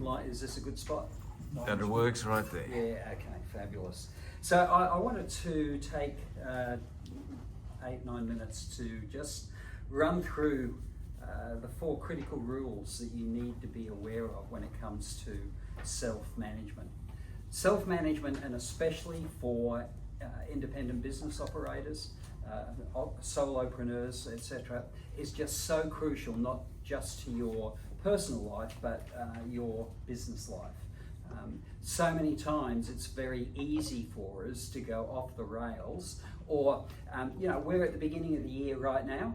Like, is this a good spot? That works right there. Yeah, okay, fabulous. So I wanted to take 8-9 minutes to just run through the 4 critical rules that you need to be aware of when it comes to self-management. Self-management, and especially for independent business operators, solopreneurs, etc., is just so crucial, not just to your personal life, but your business life. So many times it's very easy for us to go off the rails, or we're at the beginning of the year right now.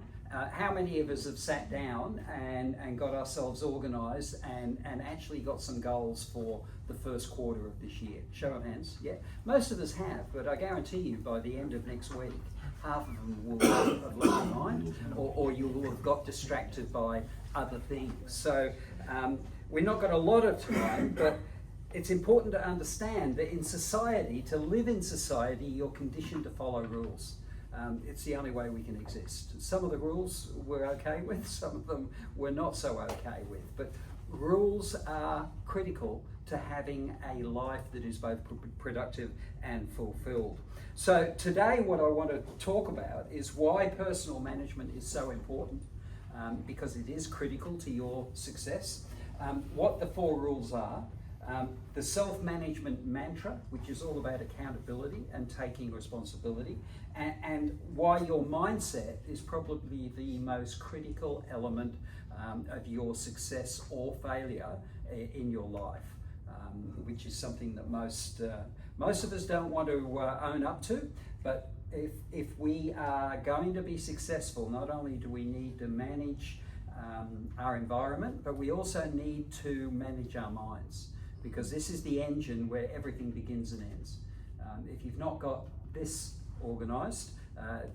How many of us have sat down and got ourselves organised and actually got some goals for the first quarter of this year? Show of hands. Yeah, most of us have, but I guarantee you by the end of next week, half of them will have left behind, or you will have got distracted by other things. So we've not got a lot of time, but it's important to understand that in society, to live in society, you're conditioned to follow rules. It's the only way we can exist. Some of the rules we're okay with, some of them we're not so okay with. But rules are critical to having a life that is both productive and fulfilled. So today what I want to talk about is why personal management is so important, because it is critical to your success, what the 4 rules are, the self-management mantra, which is all about accountability and taking responsibility, and why your mindset is probably the most critical element of your success or failure in your life, which is something that most of us don't want to own up to. But if we are going to be successful, not only do we need to manage our environment, but we also need to manage our minds, because this is the engine where everything begins and ends. If you've not got this organised,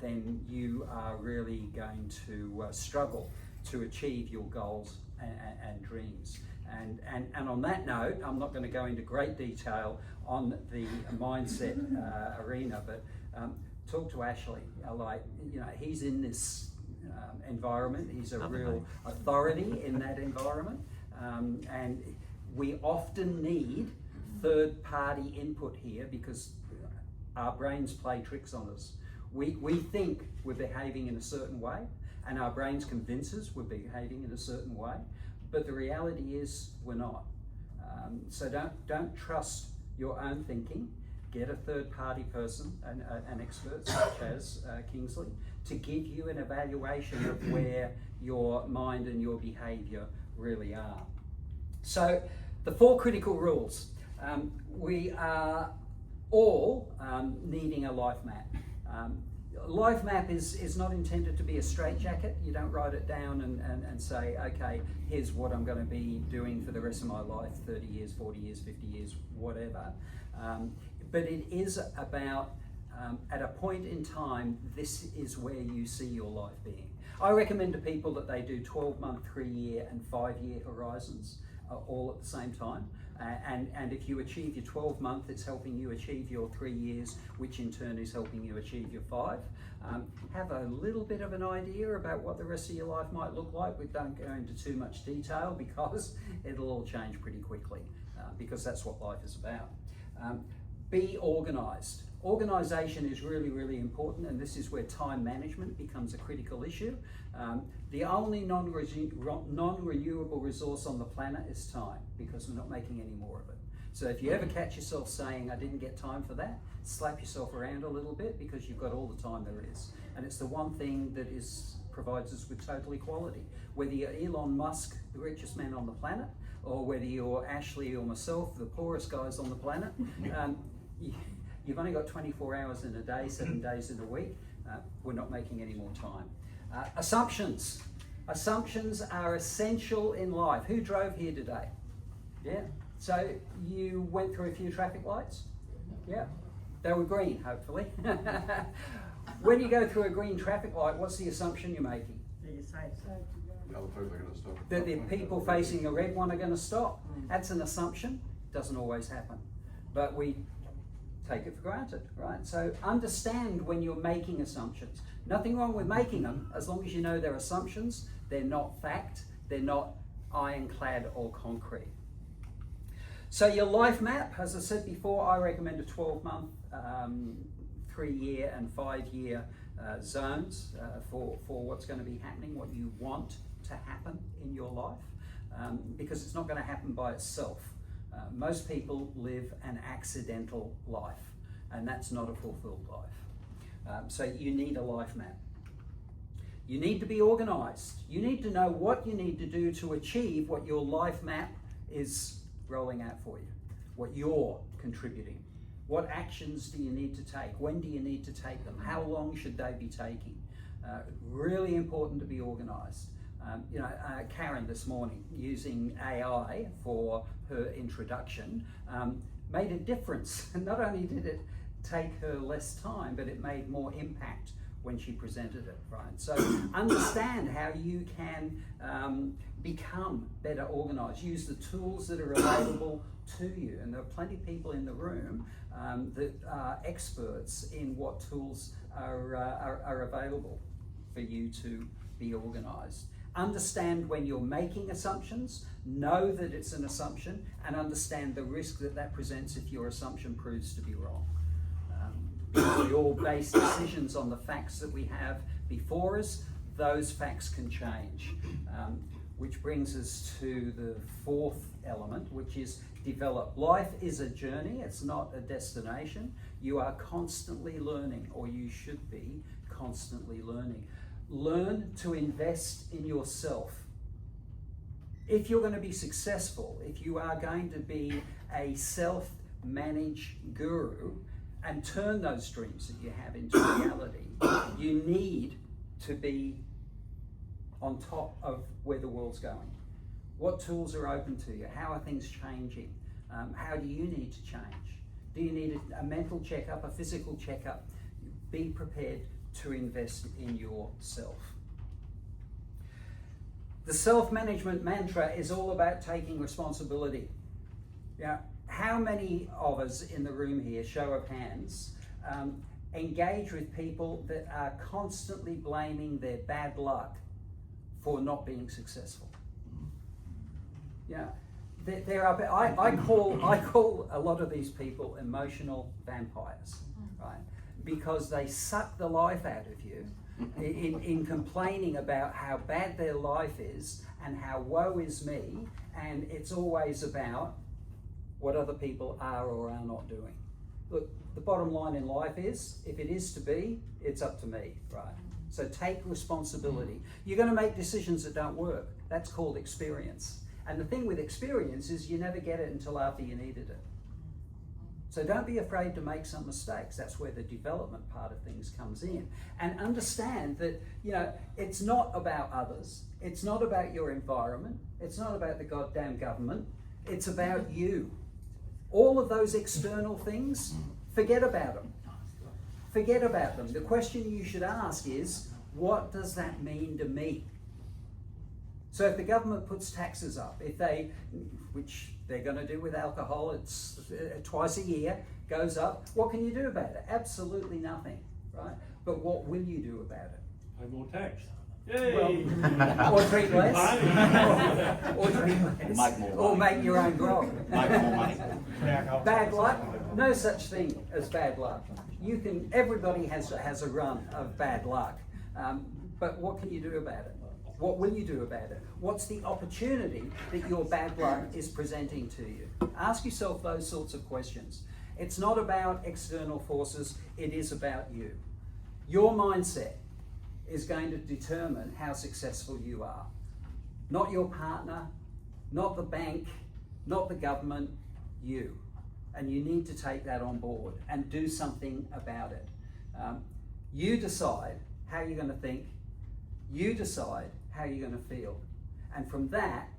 then you are really going to struggle to achieve your goals and dreams. And on that note, I'm not going to go into great detail on the mindset arena, but talk to Ashley. He's in this environment. He's a real authority in that environment, and we often need third-party input here because our brains play tricks on us. We think we're behaving in a certain way, and our brains convince us we're behaving in a certain way, but the reality is we're not. So don't trust your own thinking. Get a third-party person, an expert such as Kingsley, to give you an evaluation of where your mind and your behaviour really are. So the 4 critical rules. We are all needing a life map. Life map is not intended to be a straitjacket. You don't write it down and say, okay, here's what I'm going to be doing for the rest of my life, 30 years, 40 years, 50 years, whatever. But it is about, at a point in time, this is where you see your life being. I recommend to people that they do 12-month, 3-year and 5-year horizons all at the same time. And if you achieve your 12-month, it's helping you achieve your 3 years, which in turn is helping you achieve your 5. Have a little bit of an idea about what the rest of your life might look like. We don't go into too much detail because it'll all change pretty quickly, because that's what life is about. Be organised. Organisation is really, really important, and this is where time management becomes a critical issue. The only non-renewable resource on the planet is time, because we're not making any more of it. So if you ever catch yourself saying, I didn't get time for that, slap yourself around a little bit, because you've got all the time there is. And it's the one thing that provides us with total equality. Whether you're Elon Musk, the richest man on the planet, or whether you're Ashley or myself, the poorest guys on the planet, you've only got 24 hours in a day, 7 days in a week. We're not making any more time. Assumptions. Assumptions are essential in life. Who drove here today? Yeah. So you went through a few traffic lights? Yeah. They were green, hopefully. When you go through a green traffic light, what's the assumption you're making? That the people facing a red one are going to stop. That's an assumption. Doesn't always happen. But we take it for granted, right? So understand when you're making assumptions. Nothing wrong with making them, as long as you know they're assumptions, they're not fact, they're not ironclad or concrete. So your life map, as I said before, I recommend a 12-month, 3-year and 5-year zones for what's going to be happening, what you want to happen in your life, because it's not going to happen by itself. Most people live an accidental life, and that's not a fulfilled life. So you need a life map. You need to be organised. You need to know what you need to do to achieve what your life map is rolling out for you, what you're contributing. What actions do you need to take? When do you need to take them? How long should they be taking? Really important to be organised. Karen this morning, using AI for her introduction, made a difference. Not only did it take her less time, but it made more impact when she presented it, right? So understand how you can become better organised. Use the tools that are available to you. And there are plenty of people in the room that are experts in what tools are available for you to be organised. Understand when you're making assumptions, know that it's an assumption, and understand the risk that presents if your assumption proves to be wrong. We all base decisions on the facts that we have before us. Those facts can change. Which brings us to the fourth element, which is develop. Life is a journey, it's not a destination. You are constantly learning, or you should be constantly learning. Learn to invest in yourself. If you're going to be successful, if you are going to be a self-managed guru, and turn those dreams that you have into reality, you need to be on top of where the world's going. What tools are open to you? How are things changing? How do you need to change? Do you need a mental checkup, a physical checkup? Be prepared to invest in yourself. The self-management mantra is all about taking responsibility. Yeah. How many of us in the room here, show of hands, engage with people that are constantly blaming their bad luck for not being successful? Yeah, I call a lot of these people emotional vampires, right? Because they suck the life out of you in complaining about how bad their life is and how woe is me, and it's always about what other people are or are not doing. Look, the bottom line in life is, if it is to be, it's up to me, right? So take responsibility. You're going to make decisions that don't work. That's called experience. And the thing with experience is you never get it until after you needed it. So don't be afraid to make some mistakes. That's where the development part of things comes in. And understand that, it's not about others. It's not about your environment. It's not about the goddamn government. It's about you. All of those external things, forget about them. Forget about them. The question you should ask is, what does that mean to me? So if the government puts taxes up, which they're going to do with alcohol, it's twice a year, goes up, what can you do about it? Absolutely nothing, right? But what will you do about it? Pay more tax. Well, or drink less, or drink less, or make your own grog. Make more money. Bad luck? No such thing as bad luck. Everybody has a run of bad luck, but what can you do about it? What will you do about it? What's the opportunity that your bad luck is presenting to you? Ask yourself those sorts of questions. It's not about external forces, it is about you. Your mindset is going to determine how successful you are. Not your partner, not the bank, not the government, you. And you need to take that on board and do something about it. You decide how you're going to think, you decide how you're going to feel. And from that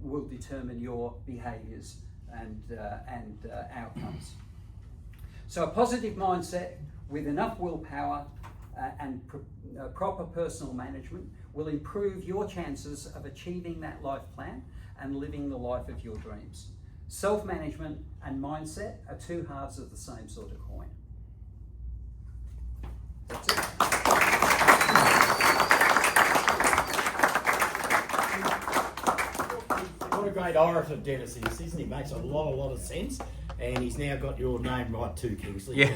will determine your behaviours and outcomes. So a positive mindset with enough willpower and proper personal management will improve your chances of achieving that life plan and living the life of your dreams. Self-management and mindset are two halves of the same sort of coin. That's it. What what a great orator Dennis is, isn't he? Makes a lot of sense, and he's now got your name right too, Kingsley. Yeah.